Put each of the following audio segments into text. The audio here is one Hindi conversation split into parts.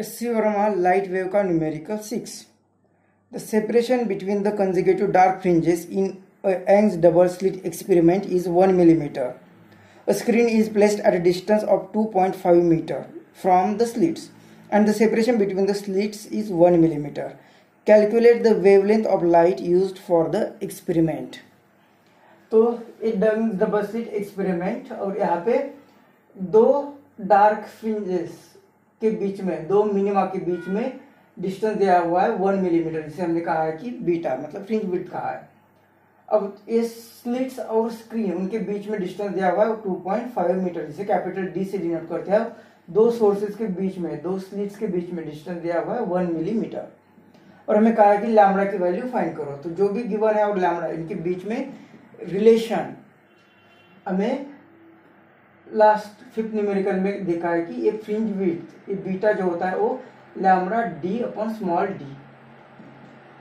Siorama light wave का numerical 6. The separation between the consecutive dark fringes in a Young's double slit experiment is 1 millimeter. A screen is placed at a distance of 2.5 meter from the slits and the separation between the slits is 1 millimeter. Calculate the wavelength of light used for the experiment. तो एक Young's double slit experiment और यहाँ पे दो डार्क फ्रिंजेस के बीच में, दो मिनिमा के बीच में डिस्टेंस दिया हुआ है 1 मिलीमीटर, जिसे हमने कहा है कि बीटा मतलब फ्रिंज विड्थ कहा है। अब ये स्लिट्स और स्क्रीन उनके बीच में डिस्टेंस दिया हुआ है 2.5 मीटर, जिसे कैपिटल डी से डिनोट करते हैं। दो सोर्सेज के बीच में, दो स्लिट्स के बीच में डिस्टेंस दिया हुआ है 1 मिलीमीटर और हमें कहा है कि लैम्बडा की वैल्यू फाइंड करो। तो जो भी गिवन है और लैम्बडा, इनके बीच में रिलेशन हमें लास्ट फिफ्थ न्यूमेरिकल में देखा है कि ये फ्रिंज विड्थ, ये बीटा जो होता है वो lambda D upon small D,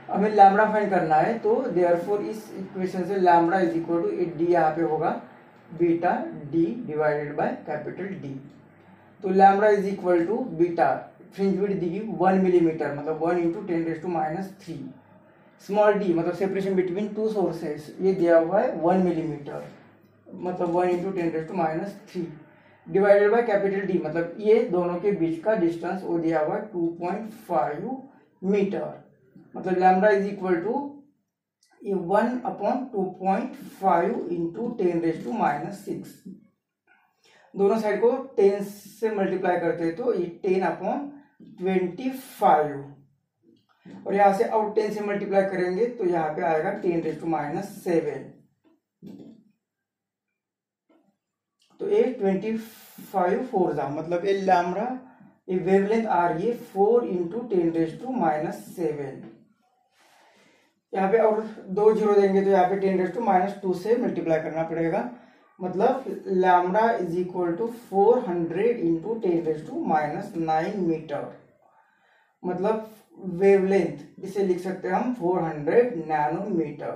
हमें लैम्बडा फाइंड करना है। तो देयरफॉर इस इक्वेशन से lambda is equal to D, यहाँ पे होगा beta D divided by capital D. तो lambda is equal to beta, fringe width दी 1 मिलीमीटर मतलब 1 इंटू 10⁻³ स्मॉल डी मतलब सेपरेशन बिटवीन टू सोर्सेस, ये दिया हुआ है 1 मिलीमीटर मतलब 1 into 10⁻³ divided by capital D मतलब ये दोनों के बीच का डिस्टेंस वो दिया हुआ है 2.5 मीटर। मतलब लैम्बडा इज इक्वल टू ये 1/2.5 इंटू 10⁻⁶। दोनों साइड को 10 से मल्टीप्लाई करते हैं तो ये 10/25 और यहाँ से और 10 से मल्टीप्लाई करेंगे तो यहाँ पे आएगा 10⁻⁷। तो ये 25 4 मतलब ये लैम्बडा, ये वेवलेंथ आ रही है 4 इंटू 10⁻⁷। यहाँ पे और 2 जीरो देंगे तो यहाँ पे 10⁻² से मल्टीप्लाई करना पड़ेगा। मतलब lambda is equal to 400 into 10⁻⁹ metre. मतलब वेवलेंथ इसे लिख सकते हैं हम 400 नैनोमीटर।